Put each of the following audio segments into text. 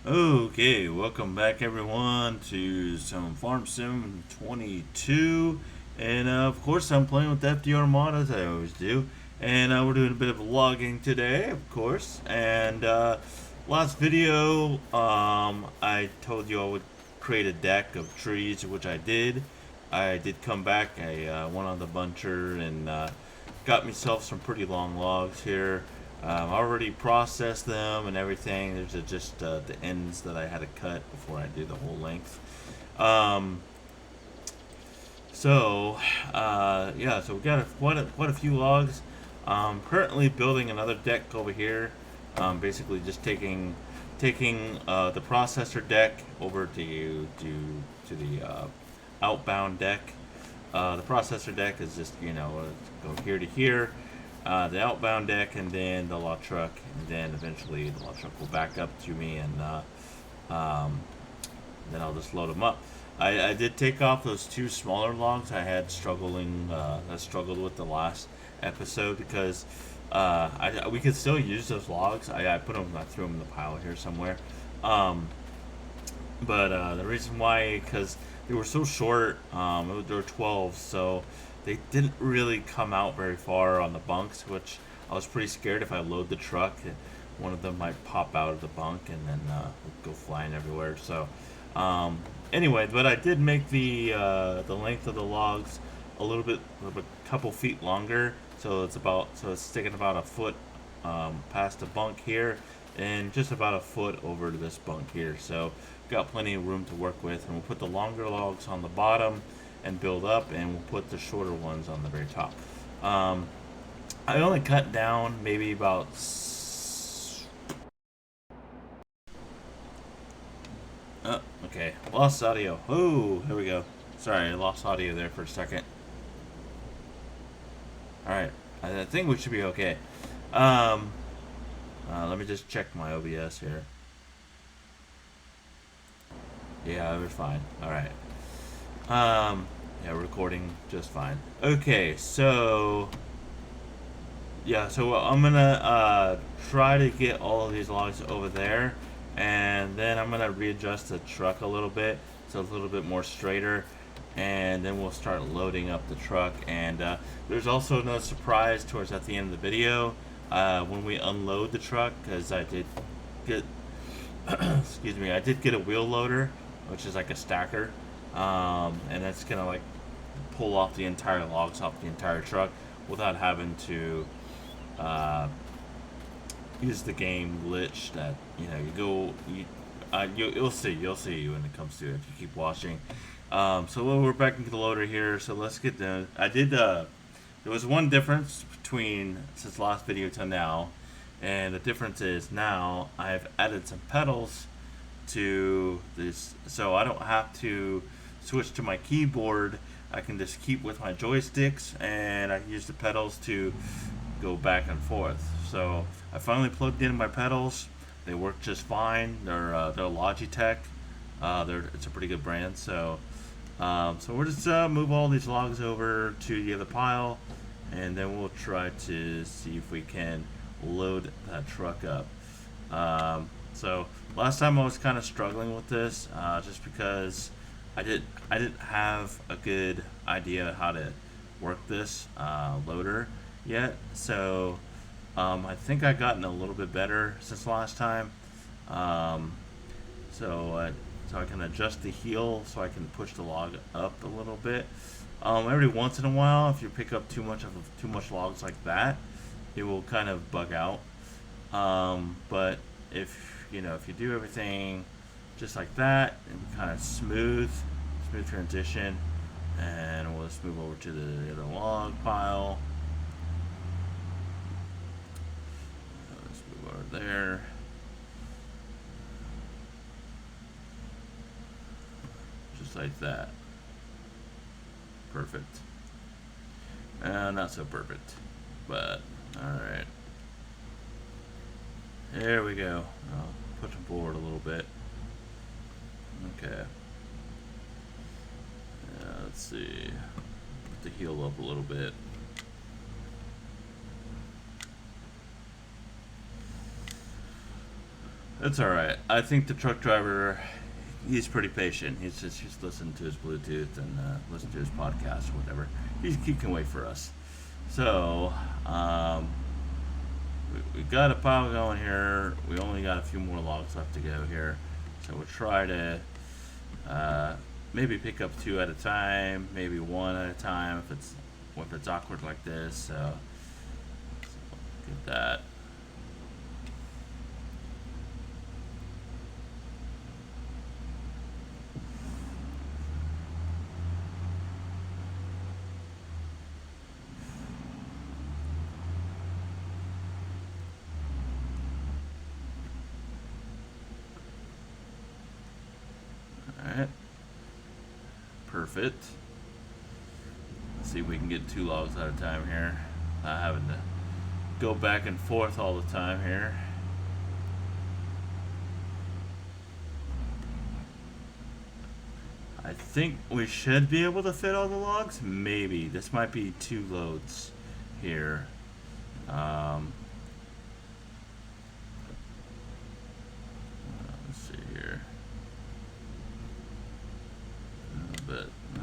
Okay, welcome back everyone to some Farm Sim 22. And of course, I'm playing with FDR mod as I always do. And we're doing a bit of logging today, of course. And last video, I told you I would create a deck of trees, which I did. I did come back, I went on the buncher and got myself some pretty long logs here. I already processed them and everything. There's just the ends that I had to cut before I do the whole length. Um, yeah, so we got quite a few logs. Currently building another deck over here. Basically just taking the processor deck over to the outbound deck. The processor deck is just go here to here. The outbound deck, and then the log truck, and then eventually the log truck will back up to me, and then I'll just load them up. I did take off those two smaller logs I struggled with the last episode because we could still use those logs. I threw them in the pile here somewhere. Um, but the reason why, because they were so short, they were 12, so they didn't really come out very far on the bunks, which I was pretty scared if I load the truck, one of them might pop out of the bunk and then go flying everywhere. So, anyway, but I did make the length of the logs a couple feet longer, so it's sticking about a foot past the bunk here, and just about a foot over to this bunk here. So got plenty of room to work with, and we'll put the longer logs on the bottom and build up, and we'll put the shorter ones on the very top. I only cut down maybe about okay, lost audio. Oh, here we go. Sorry, I lost audio there for a second. All right, I think we should be okay. Um, let me just check my OBS here. Yeah, we're fine. All right. Yeah, recording just fine. Okay, so yeah, so I'm gonna try to get all of these logs over there, and then I'm gonna readjust the truck a little bit so it's a little bit more straighter, and then we'll start loading up the truck. And there's also no surprise towards at the end of the video when we unload the truck, because I did get excuse me, I did get a wheel loader, which is like a stacker, and that's gonna like pull off the entire logs off the entire truck without having to use the game glitch that you'll see when it comes to it if you keep watching. So we're back into the loader here, so let's get the there was one difference between since last video to now, and the difference is now I've added some pedals to this, so I don't have to switch to my keyboard. I can just keep with my joysticks, and I can use the pedals to go back and forth. So I finally plugged in my pedals. They work just fine. They're Logitech. It's a pretty good brand. So we'll just move all these logs over to the other pile, and then we'll try to see if we can load that truck up. So last time I was kind of struggling with this, just because I didn't have a good idea how to work this loader yet. So I think I've gotten a little bit better since last time. Um, so I can adjust the heel so I can push the log up a little bit. Every once in a while, if you pick up too much logs like that, it will kind of bug out. But if you do everything just like that and kind of smooth transition, and we'll just move over to the other log pile. Let's move over there. Just like that. Perfect. Not so perfect, but alright. There we go. I'll push them forward a little bit. Okay. Let's see. Put the heel up a little bit. It's all right. I think the truck driver, he's pretty patient. He's listening to his Bluetooth and listen to his podcast or whatever. He can wait for us. So, we got a pile going here. We only got a few more logs left to go here. So we'll try to maybe pick up 2 at a time, maybe 1 at a time if it's awkward like this. So get that. Alright. Perfect. Let's see if we can get 2 logs at a time here. Not having to go back and forth all the time here. I think we should be able to fit all the logs. Maybe. This might be 2 loads here. Let's see here.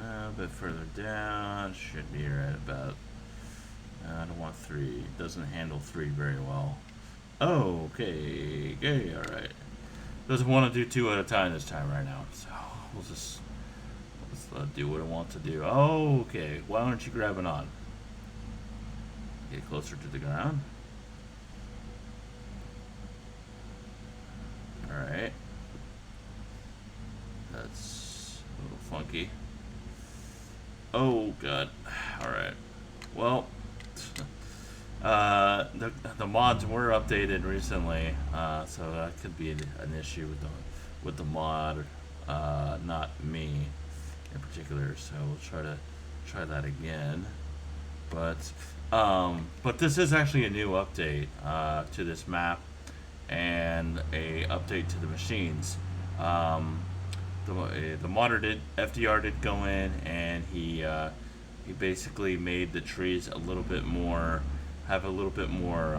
A bit further down. Should be right about. I don't want 3. It doesn't handle 3 very well. Oh, okay. Okay, alright. Doesn't want to do 2 at a time this time right now. So let's do what it wants to do. Oh, okay. Why aren't you grabbing on? Get closer to the ground. Alright. That's a little funky. Oh, God. Alright. Well, the mods were updated recently, so that could be an issue with the mod, not me in particular. So we'll try that again. But this is actually a new update to this map and a update to the machines. The modder FDR did go in, and he basically made the trees a little bit more, have a little bit more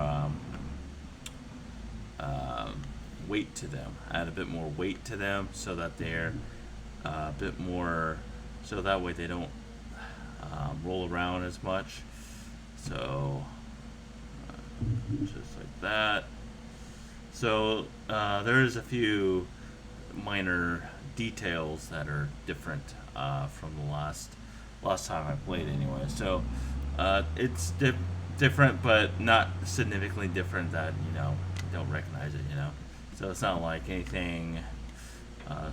weight to them. Add a bit more weight to them so that they're a bit more, so that way they don't roll around as much. So just like that. So there's a few minor details that are different from the last time I played anyway. So it's different, but not significantly different that you don't recognize it. So it's not like anything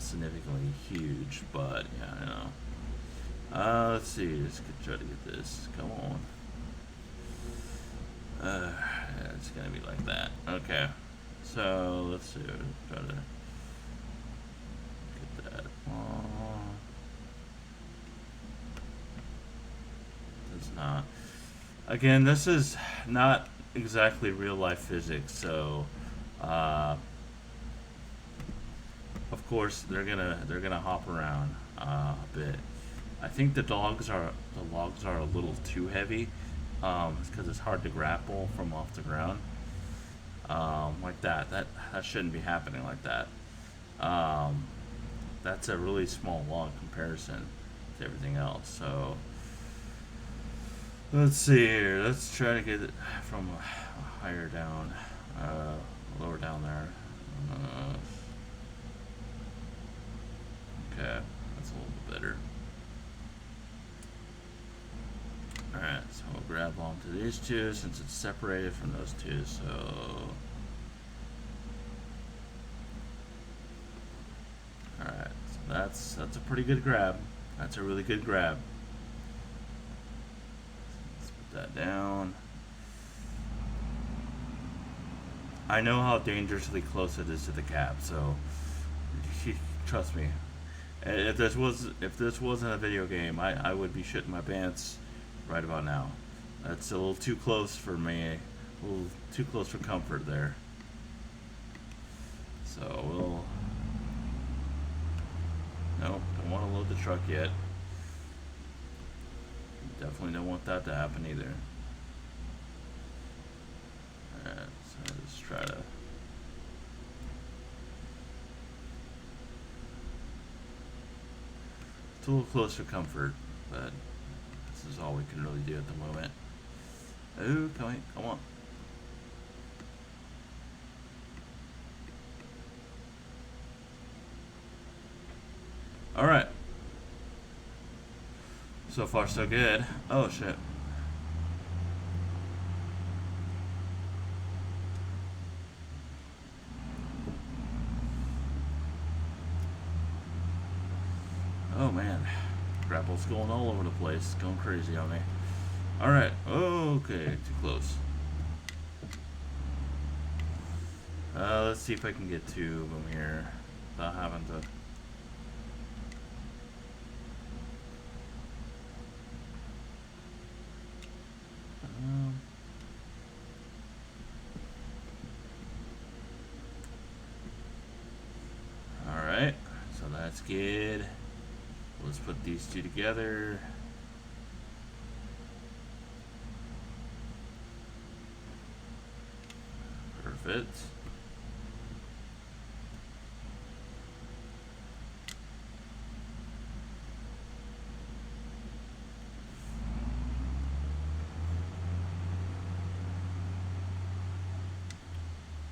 significantly huge, but let's see. Let's try to get this. Come on. It's gonna be like that. Okay. So let's see. Try to get that on. It's not. Again, this is not exactly real life physics, so of course they're gonna hop around a bit. I think the logs are a little too heavy, because it's hard to grapple from off the ground. Like that shouldn't be happening like that. That's a really small log comparison to everything else. So let's see here. Let's try to get it from higher down, lower down there. Okay, that's a little bit better. Alright, so we'll grab onto these 2 since it's separated from those 2, so alright, so that's a pretty good grab. That's a really good grab. Let's put that down. I know how dangerously close it is to the cab, so trust me. If this wasn't a video game, I would be shitting my pants right about now. That's a little too close for me, a little too close for comfort there. So we'll, nope, don't want to load the truck yet. Definitely don't want that to happen either. Alright, so let's try to It's a little close for comfort, but this is all we can really do at the moment. Oh, come on. Alright. So far, so good. Oh, shit. Oh, man. Grapple's going all over the place. Going crazy on me. Alright. Okay, too close. Let's see if I can get two of them here without having to... Alright, so that's good. Let's put these two together. Perfect.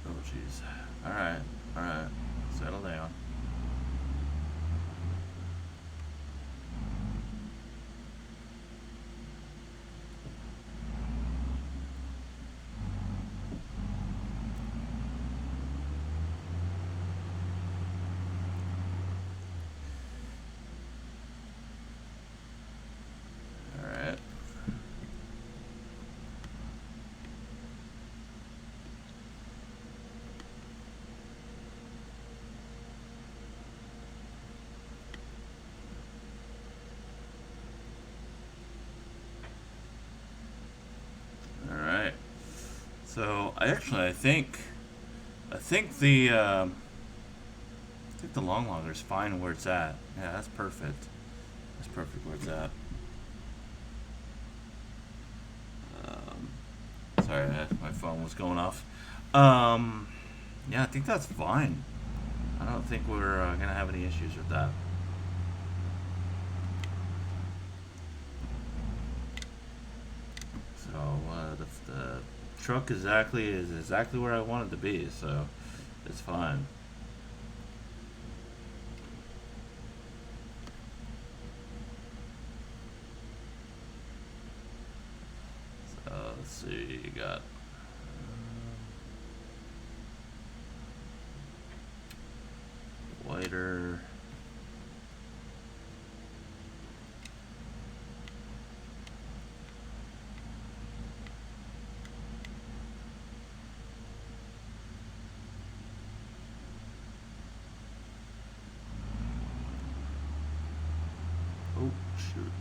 Oh, jeez. Alright, alright. Settle down. Alright. Alright. So I think the long logger is fine where it's at. Yeah, that's perfect. That's perfect where it's at. Sorry, my phone was going off. Yeah, I think that's fine. I don't think we're gonna have any issues with that. So the truck is exactly where I want it to be. So it's fine. Let's see, you got whiter. Oh, shoot.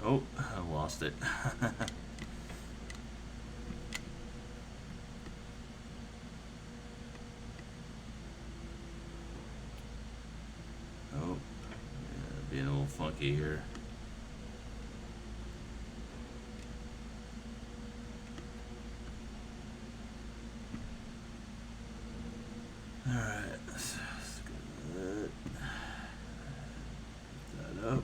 Oh, I lost it. Oh, yeah, being a little funky here. Alright, let's get that up.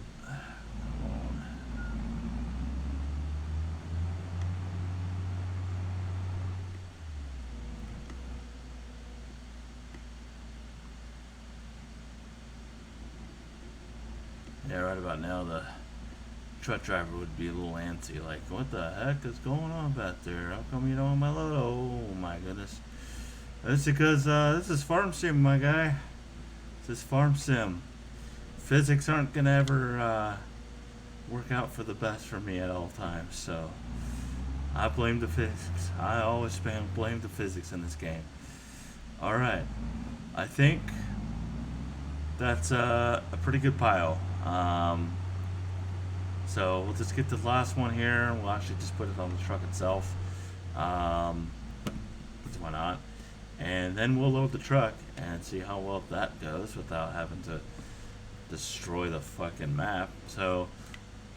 Yeah, right about now the truck driver would be a little antsy, like, what the heck is going on back there? How come you don't have my load? Oh my goodness. That's because this is farm sim, my guy. This is farm sim. Physics aren't gonna ever work out for the best for me at all times, so I blame the physics. I always blame the physics in this game. Alright, I think that's a pretty good pile. So we'll just get the last one here. We'll actually just put it on the truck itself. Why not? And then we'll load the truck and see how well that goes without having to destroy the fucking map. So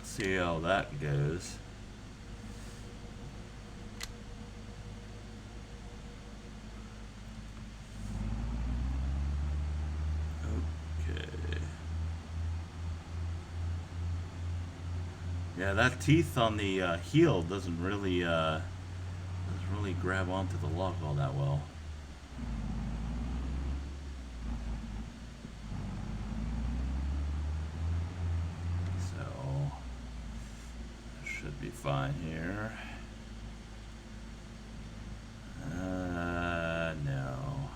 See how that goes. Okay. Yeah, that teeth on the heel doesn't really grab onto the log all that well. So should be fine here. No.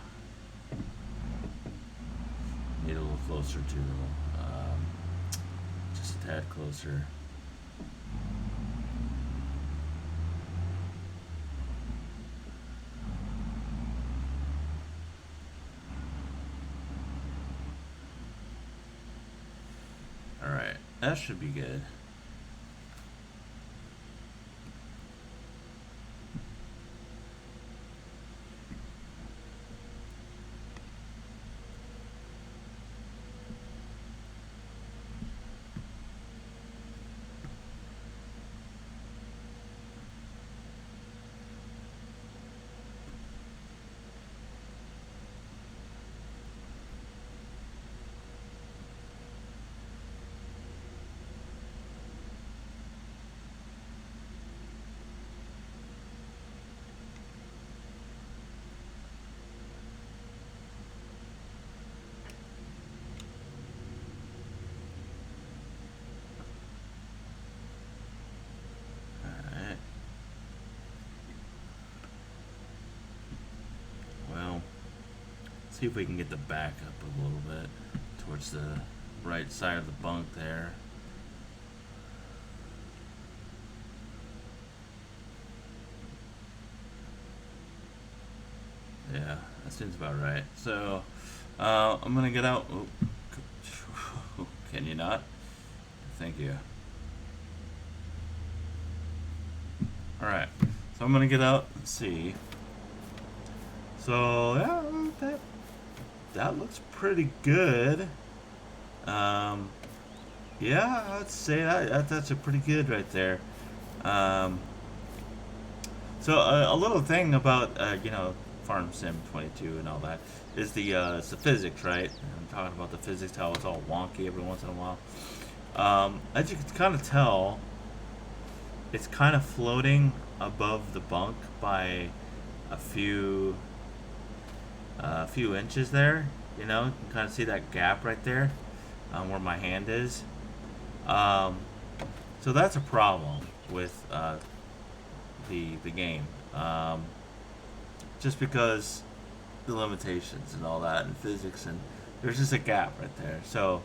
Need a little closer to, just a tad closer. Alright, that should be good. See if we can get the back up a little bit towards the right side of the bunk there. Yeah, that seems about right. So I'm gonna get out. Oh, can you not? Thank you. Alright, so I'm gonna get out and see. So yeah, that looks pretty good. Yeah, I'd say that's a pretty good right there. So a little thing about Farm Sim 22 and all that is it's the physics, right? I'm talking about the physics, how it's all wonky every once in a while. As you can kind of tell, it's kind of floating above the bunk by a few inches there. You know, you can kind of see that gap right there where my hand is. So that's a problem with the game. Just because the limitations and all that and physics, and there's just a gap right there. So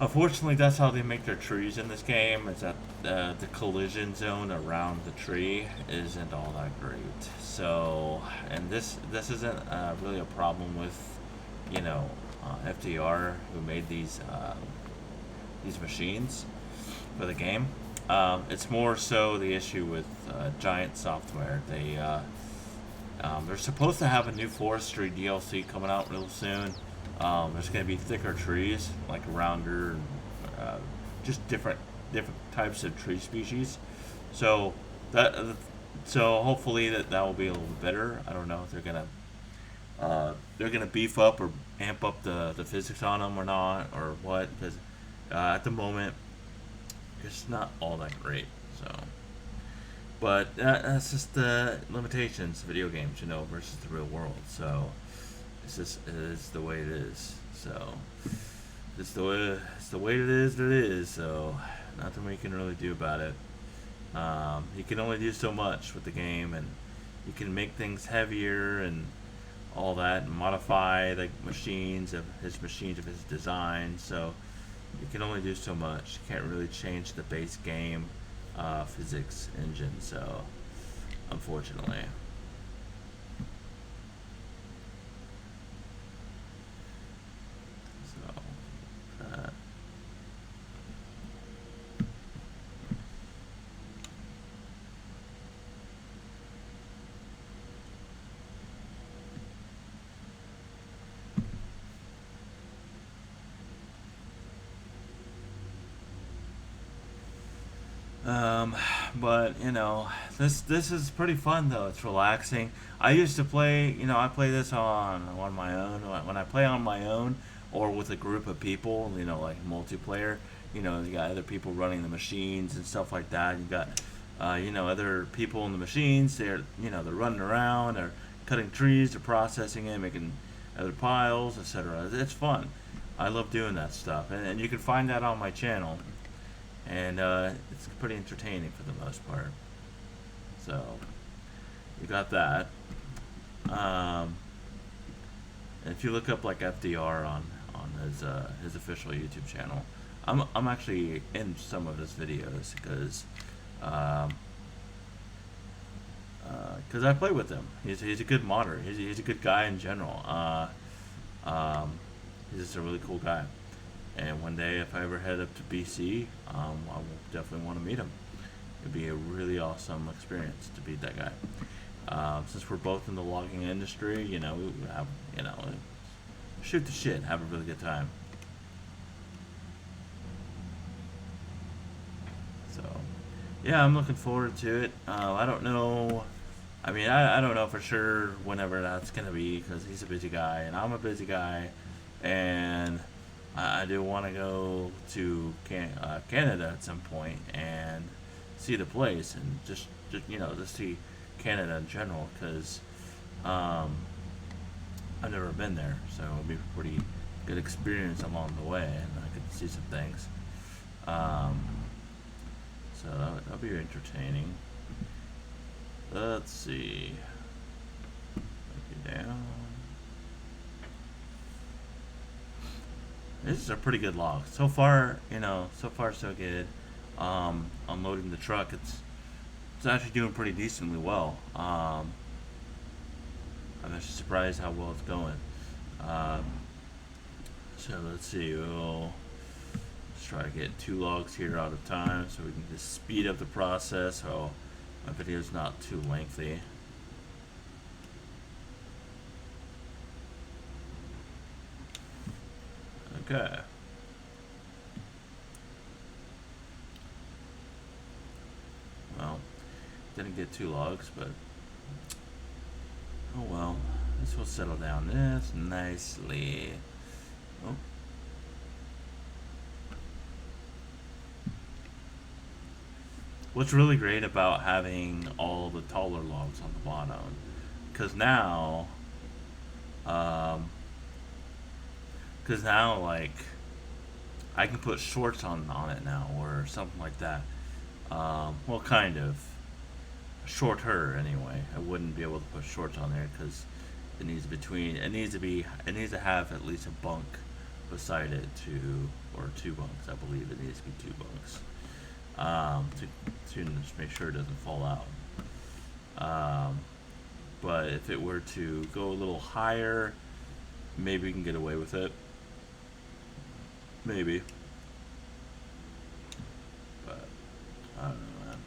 unfortunately, that's how they make their trees in this game. Is that the collision zone around the tree isn't all that great. So, and this isn't really a problem with FDR, who made these machines for the game. It's more so the issue with Giant Software. They're supposed to have a new forestry DLC coming out real soon. There's going to be thicker trees, like rounder, just different types of tree species. So hopefully that will be a little better. I don't know if they're gonna beef up or amp up the physics on them or not, or what. Because at the moment, it's not all that great. So, but that's just the limitations of video games, versus the real world. So it is the way it is. So it's the way it is. So nothing we can really do about it. You can only do so much with the game, and you can make things heavier and all that, and modify the machines of his design. So you can only do so much. You can't really change the base game physics engine. So unfortunately. Um, but you know, this is pretty fun though. It's relaxing. I used to play. You know, I play this on my own. When I play on my own or with a group of people, you know, like multiplayer. You know, you got other people running the machines and stuff like that. You got, you know, other people in the machines. They're running around. They're cutting trees. They're processing it, making other piles, etc. It's fun. I love doing that stuff, and you can find that on my channel, and it's pretty entertaining for the most part. So you got that. And if you look up like FDR on his official YouTube channel, I'm actually in some of his videos um, because I play with him. He's a good modder. He's a good guy in general. He's just a really cool guy. And one day, if I ever head up to BC, I will definitely want to meet him. It'd be a really awesome experience to meet that guy. Since we're both in the logging industry, you know, we have, you know, shoot the shit, have a really good time. So, yeah, I'm looking forward to it. I don't know. I mean, I don't know for sure whenever that's gonna be because he's a busy guy and I'm a busy guy, and I do want to go to Canada at some point and see the place and just you know just see Canada in general because um, I've never been there, so it'll be a pretty good experience along the way, and I could see some things. Um, so that'll be entertaining. Let's see. Take it down. This is a pretty good log. So far, you know, so far so good. Unloading the truck, it's actually doing pretty decently well. I'm actually surprised how well it's going. Um, so let's see. Let's try to get 2 logs here out of time so we can just speed up the process so my video is not too lengthy. Okay. Well, didn't get 2 logs, but oh well. This will settle down this nicely. Oh. What's really great about having all the taller logs on the bottom, because um, like I can put shorts on it now or something like that. Well, kind of shorter anyway. I wouldn't be able to put shorts on there because it needs to have at least a bunk beside it or 2 bunks. I believe it needs to be 2 bunks to just make sure it doesn't fall out. But if it were to go a little higher, maybe we can get away with it. Maybe. But I don't know, man.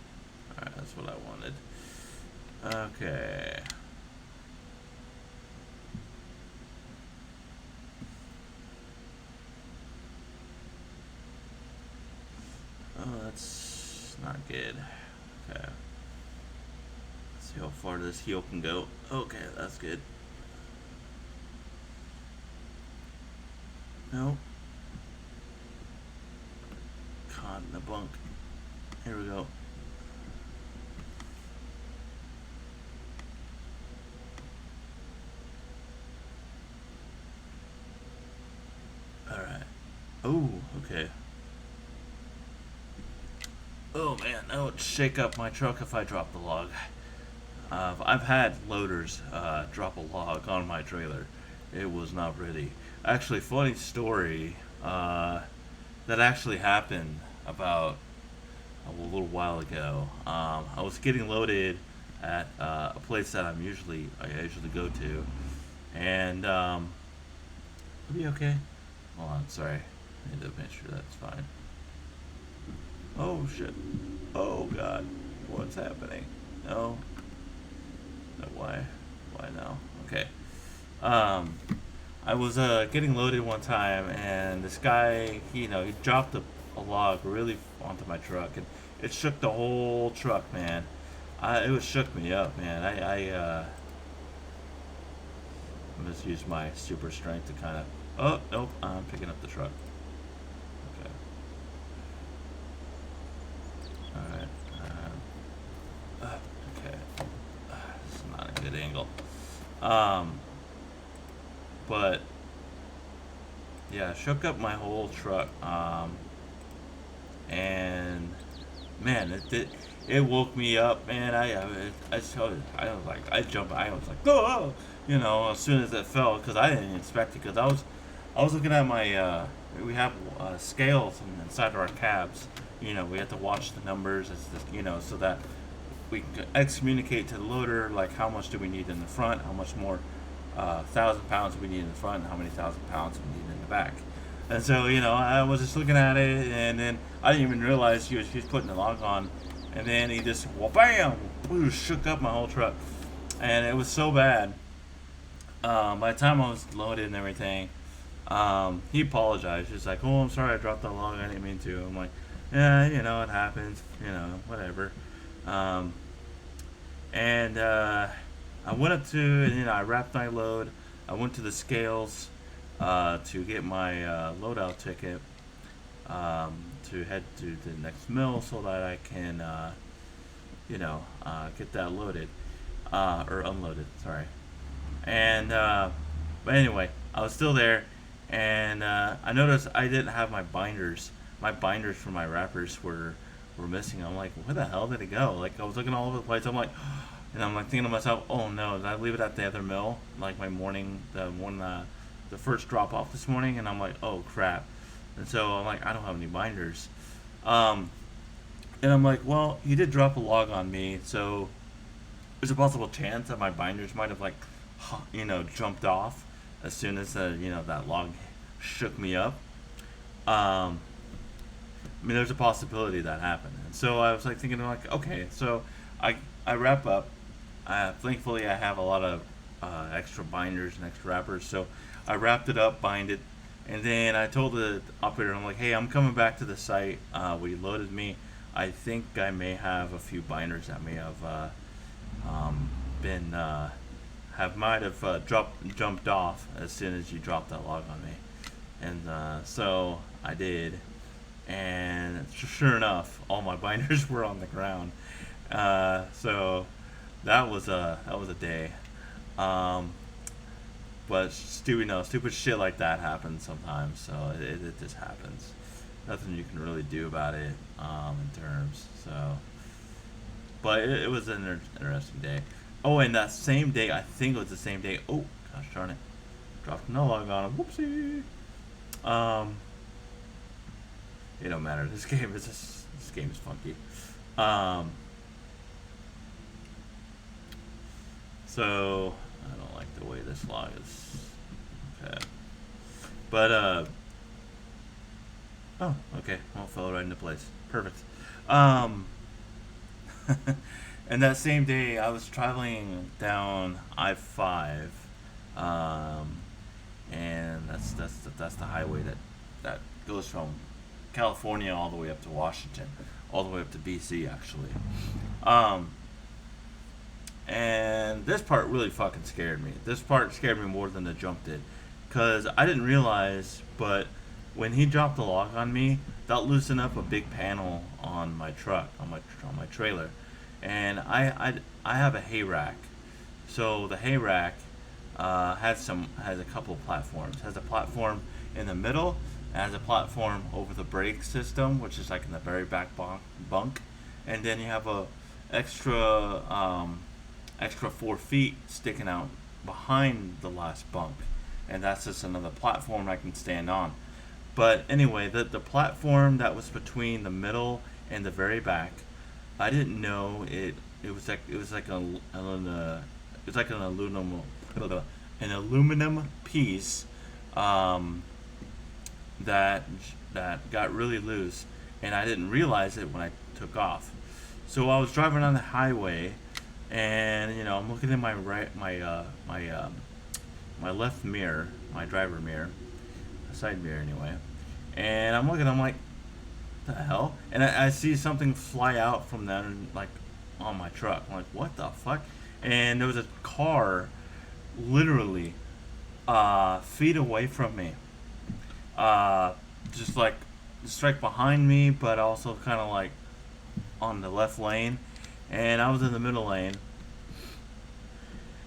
Alright, that's what I wanted. Okay. Oh, that's not good. Okay. Let's see how far this heel can go. Okay, that's good. Nope. Caught in the bunk. Here we go. Alright. Oh, okay. Oh man, that would shake up my truck if I dropped the log. I've had loaders drop a log on my trailer. It was not pretty. Actually, funny story. That actually happened about a little while ago. I was getting loaded at a place that I usually go to, and are we okay? Hold on, sorry. I need to make sure that's fine. Oh shit! Oh god, what's happening? No. No, why? Why now? Okay. I was getting loaded one time, and this guy, he dropped a log really onto my truck, and it shook the whole truck, man. It was shook me up, man. I'm just use my super strength to kind of. Oh nope, I'm picking up the truck. Okay. All right. Okay. This is not a good angle. Um, but yeah, shook up my whole truck. And man, it woke me up, man. I was like, I was like, oh, as soon as it fell, because I didn't expect it, because I was looking at my, we have scales inside our cabs. We have to watch the numbers, so that we can excommunicate to the loader, like how much do we need in the front, how much more 1,000 pounds we need in the front, and how many 1,000 pounds we need in the back. And so, I was just looking at it, and then I didn't even realize he was putting the log on, and then he just, well, bam, shook up my whole truck, and it was so bad. By the time I was loaded and everything, he apologized. He's like, "Oh, I'm sorry, I dropped the log. I didn't mean to." I'm like, "Yeah, it happens. Whatever." And I went up to, and I wrapped my load. I went to the scales to get my loadout ticket to head to the next mill so that I can, get that loaded or unloaded. Sorry. And but anyway, I was still there, and I noticed I didn't have my binders. My binders for my wrappers were missing. I'm like, where the hell did it go? Like, I was looking all over the place. I'm like, and I'm like thinking to myself, oh no, did I leave it at the other mill? Like the first drop off this morning, and I'm like, oh crap. And so I'm like, I don't have any binders. And I'm like, well, he did drop a log on me, so there's a possible chance that my binders might have jumped off as soon as that log shook me up. There's a possibility that happened. And so I was like thinking, like, okay, so I wrap up. Thankfully, I have a lot of extra binders and extra wrappers, so I wrapped it up, bind it, and then I told the operator, I'm like, hey, I'm coming back to the site. We loaded me. I think I may have a few binders that may have might have jumped off as soon as you dropped that log on me, and so I did, and sure enough, all my binders were on the ground. So that was a day. But stupid shit like that happens sometimes. So it just happens. Nothing you can really do about it in terms. So, but it was an interesting day. Oh, and that same day, I think it was the same day. Oh, gosh darn it, dropped no log on him. Whoopsie. It don't matter. This game is funky. So I don't like the way this log is. Okay. But oh, okay. Well, it fell right into place. Perfect. And that same day, I was traveling down I-5, and that's the highway that goes from California all the way up to Washington, all the way up to BC actually. And this part really fucking scared me. This part scared me more than the jump did, because I didn't realize, but when he dropped the log on me, that loosened up a big panel on my truck, on my trailer, and I have a hay rack, so the hay rack has a couple platforms. Has a platform in the middle, and has a platform over the brake system, which is like in the very back bunk, and then you have a extra 4 feet sticking out behind the last bunk, and that's just another platform I can stand on. But anyway, the platform that was between the middle and the very back, I didn't know it was like an aluminum piece that got really loose, and I didn't realize it when I took off. So I was driving on the highway, and I'm looking in my left mirror, my driver mirror, side mirror anyway, and I'm looking. I'm like, the hell? And I see something fly out from that and like on my truck. I'm like, what the fuck? And there was a car literally feet away from me. Just like straight behind me, but also kind of like on the left lane. And I was in the middle lane.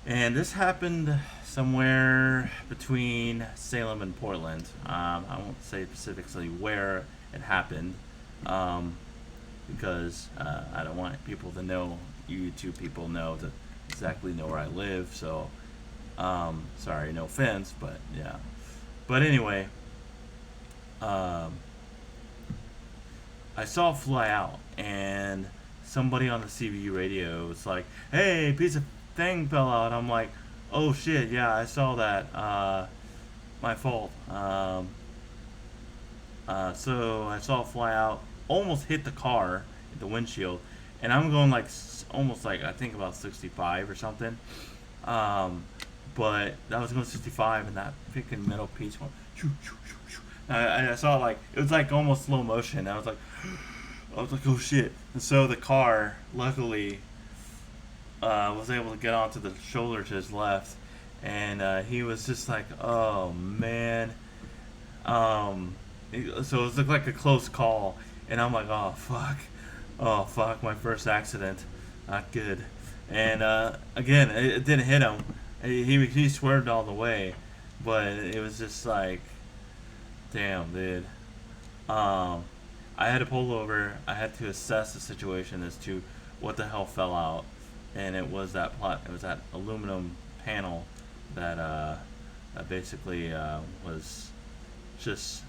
And this happened somewhere between Salem and Portland. I won't say specifically where it happened, because I don't want people to know, you two people to exactly know where I live. So, sorry, no offense, but yeah. But anyway, I saw it fly out, and somebody on the CBU radio was like, "Hey, piece of thing fell out." I'm like, "Oh shit, yeah, I saw that. My fault." So I saw it fly out, almost hit the car, the windshield, and I'm going like almost like I think about 65 or something. But that was going 65, and that freaking metal piece went. Shoo, shoo, shoo, shoo. I saw like it was like almost slow motion. I was like, oh shit! And so the car, luckily, was able to get onto the shoulder to his left, and he was just like, oh man. So it looked like a close call, and I'm like, oh fuck, my first accident, not good. And again, it didn't hit him. He swerved all the way, but it was just like, damn, dude. I had to pull over. I had to assess the situation as to what the hell fell out, and it was that aluminum panel that basically was just,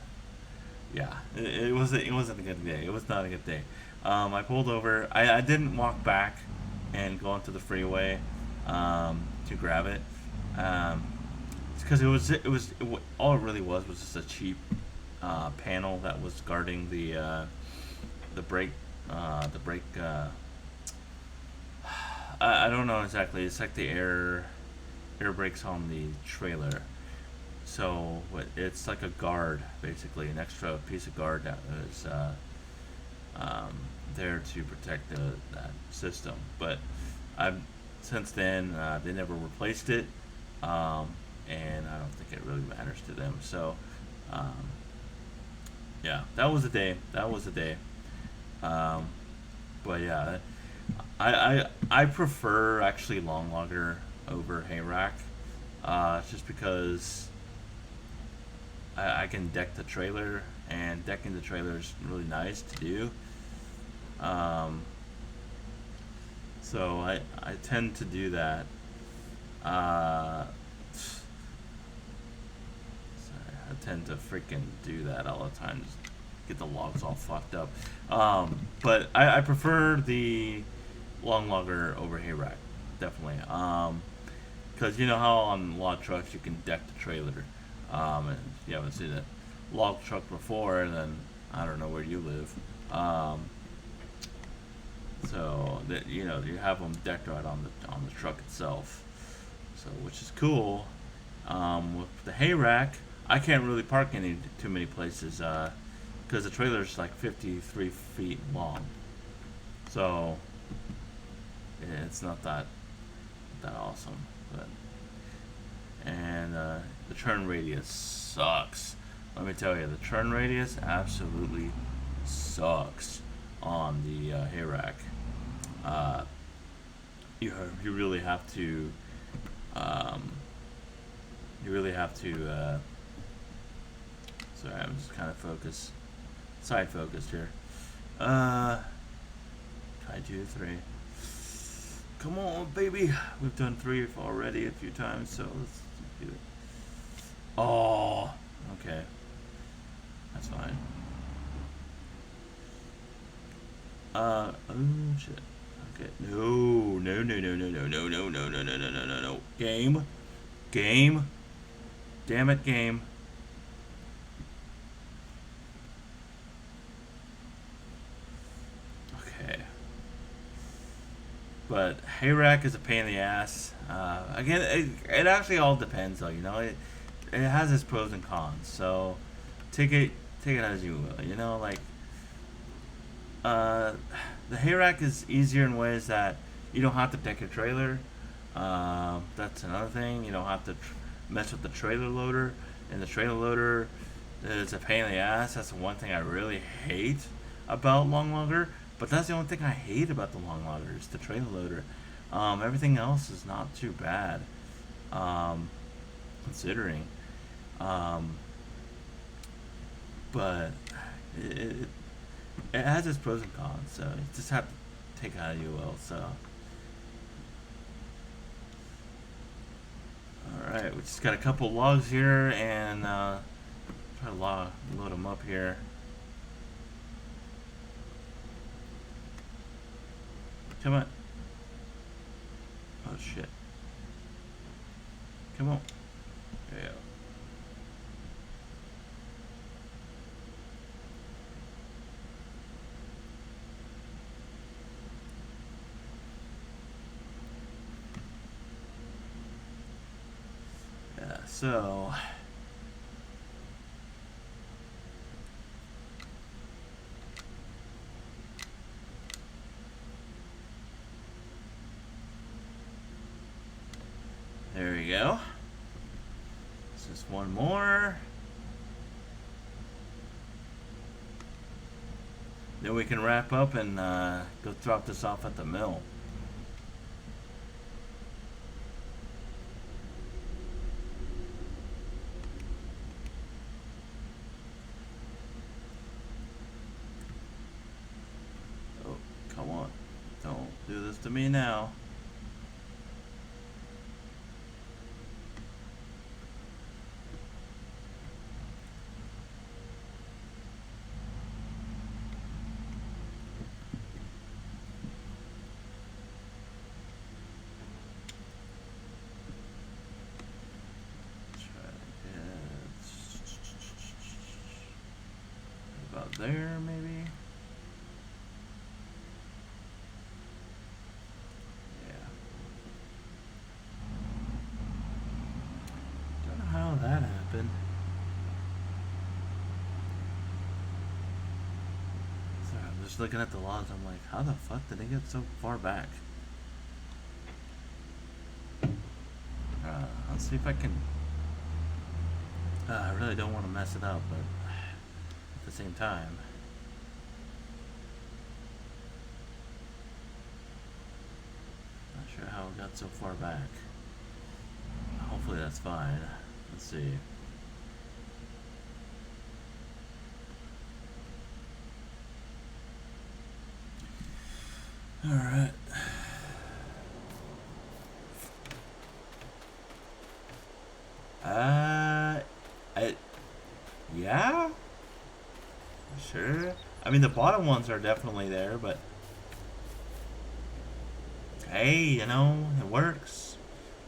yeah. It wasn't a good day. It was not a good day. I pulled over. I didn't walk back and go onto the freeway to grab it. It's because all it really was just a cheap panel that was guarding the brake. I don't know exactly. It's like the air brakes on the trailer. So it's like a guard, basically, an extra piece of guard that is there to protect that system. But since then they never replaced it, and I don't think it really matters to them. So yeah, that was a day. But yeah, I prefer actually long logger over hay rack, just because I can deck the trailer, and decking the trailer is really nice to do. So I tend to do that. I tend to freaking do that all the time. Just get the logs all fucked up. But I prefer the long logger over hay rack, definitely. Because you know how on log trucks you can deck the trailer. And if you haven't seen a log truck before, then I don't know where you live. So that you have them decked right on the truck itself. So which is cool. With the hay rack, I can't really park too many places because the trailer's like 53 feet long. So yeah, it's not that awesome. And the turn radius sucks. Let me tell you, the turn radius absolutely sucks on the hay rack. You really have to. Sorry, I'm just kind of side focused here. Try 2, 3. Come on, baby. We've done 3 already a few times, so let's do it. Oh, okay. That's fine. Oh shit. Okay. No. Game. Damn it, game. Okay. But hay rack is a pain in the ass. Again, it actually all depends, though. It has its pros and cons. So take it as you will. Like Uh, the hay rack is easier in ways that you don't have to deck your trailer. That's another thing. You don't have to mess with the trailer loader, and the trailer loader is a pain in the ass. That's the one thing I really hate about long logger. But that's the only thing I hate about the long logger is the trailer loader. Everything else is not too bad, considering. Um, but it, it has its pros and cons, so you just have to take it how you will. So, all right, we just got a couple logs here, and try to load them up here. Come on. Oh shit. Come on. Yeah. Yeah, so there we go. Just one more. Then we can wrap up and go drop this off at the mill. Oh, come on. Don't do this to me now. About there, maybe. Yeah. Don't know how that happened. Sorry, I'm just looking at the logs. I'm like, how the fuck did they get so far back? Let's see if I can. I really don't want to mess it up, but at the same time. Not sure how it got so far back. Hopefully that's fine. Let's see. Alright. Yeah? Sure. I mean, the bottom ones are definitely there, but hey, you know, it works.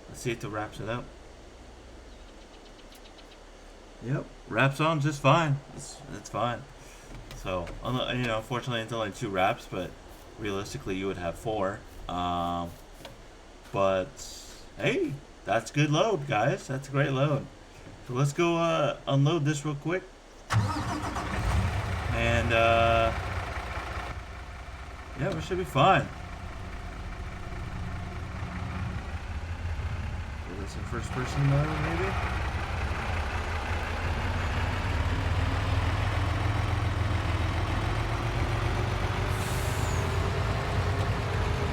Let's see if it wraps it up. Yep, wraps on just fine. It's fine. So, you know, unfortunately, it's only 2 wraps, but realistically, you would have 4. But hey, that's good load, guys. That's a great load. So let's go unload this real quick. And yeah, we should be fine. Do this in first person mode, maybe?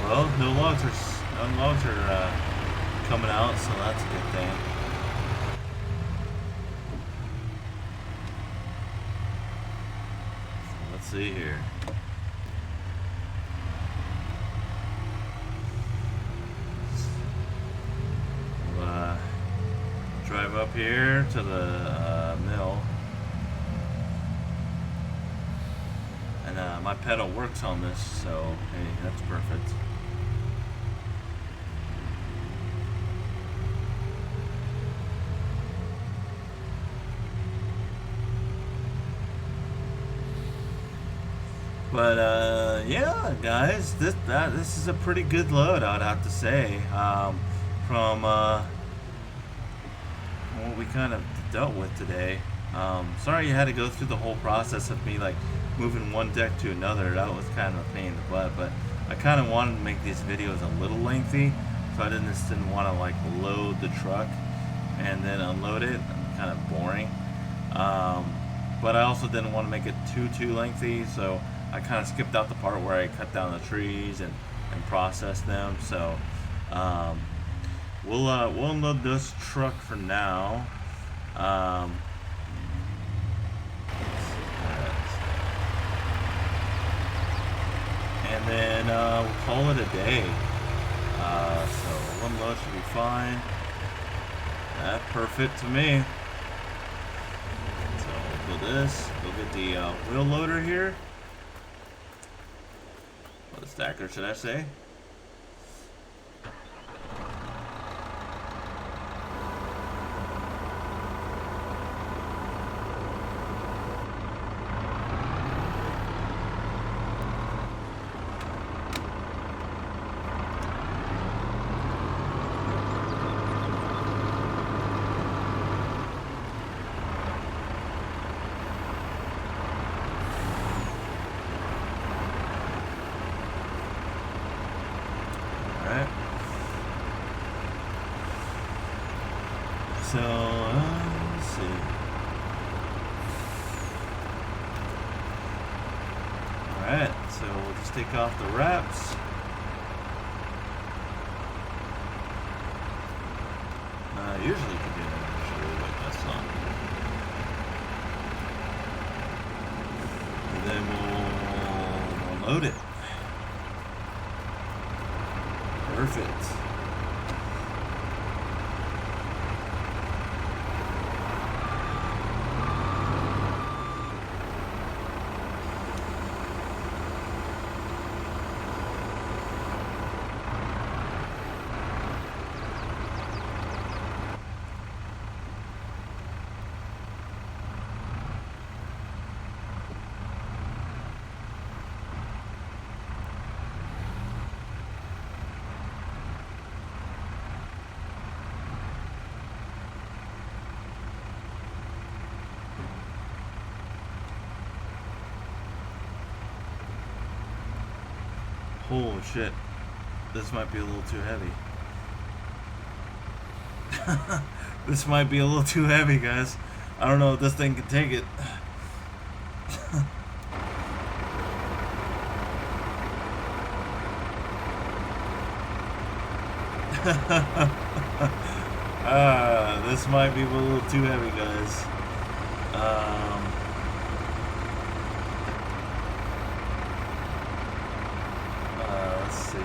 Well, no logs are coming out, so that's a good thing. So let's see here. We'll drive up here to the mill. And my pedal works on this, so hey, that's perfect. But yeah, guys, this is a pretty good load, I'd have to say, from what we kind of dealt with today. Sorry you had to go through the whole process of me like moving one deck to another. That was kind of a pain in the butt, but I kind of wanted to make these videos a little lengthy, so I just didn't want to like load the truck and then unload it. Kind of boring. But I also didn't want to make it too lengthy, so I kind of skipped out the part where I cut down the trees and process them. So we'll unload this truck for now. And then we'll call it a day. So one load should be fine. That's perfect to me. So we'll do this. We'll get the wheel loader here. Or the stacker, should I say? So, let's see. Alright, so we'll just take off the wraps. Usually you can do that actually, like that's not. And then we'll load it. Perfect. Holy shit. This might be a little too heavy. This might be a little too heavy, guys. I don't know if this thing can take it. This might be a little too heavy, guys. Let's see here.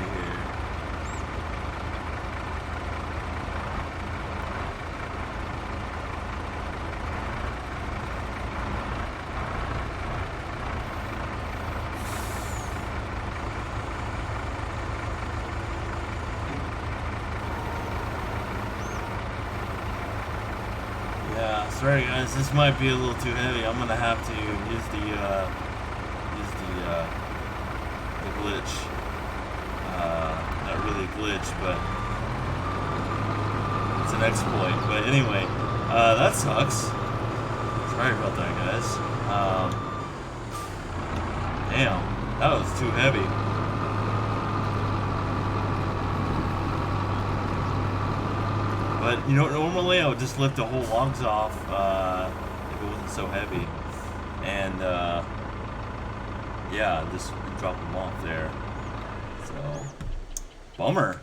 Yeah, sorry guys, this might be a little too heavy. I'm gonna have to use the glitch. Not really a glitch, but it's an exploit. But anyway, that sucks. Sorry about that, guys. Damn, that was too heavy. But you know, normally I would just lift the whole logs off if it wasn't so heavy, and yeah, just drop them off there. So, bummer.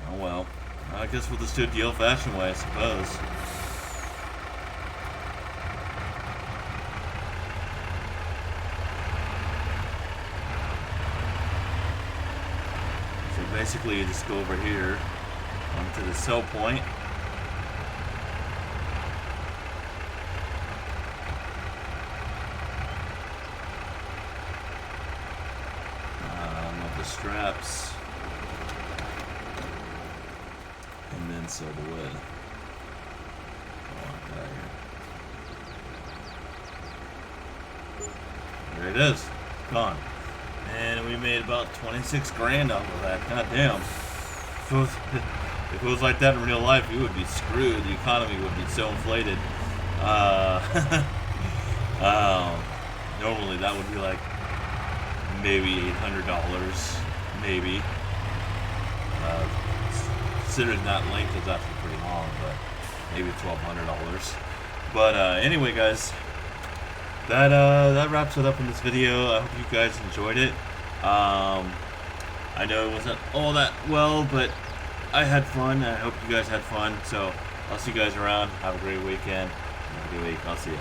Oh well. I guess we'll just do it the old-fashioned way, I suppose. So basically, you just go over here onto the sell point. Of the straps, and then sew the wood. There it is, gone. And we made about 26 grand off of that. God damn. If it was like that in real life, we would be screwed. The economy would be so inflated. Normally that would be like maybe $800, maybe. Considering that length is actually pretty long, but maybe $1,200. But anyway, guys, that wraps it up in this video. I hope you guys enjoyed it. I know it wasn't all that well, but I had fun. I hope you guys had fun. So I'll see you guys around. Have a great weekend. Have a good week. I'll see you.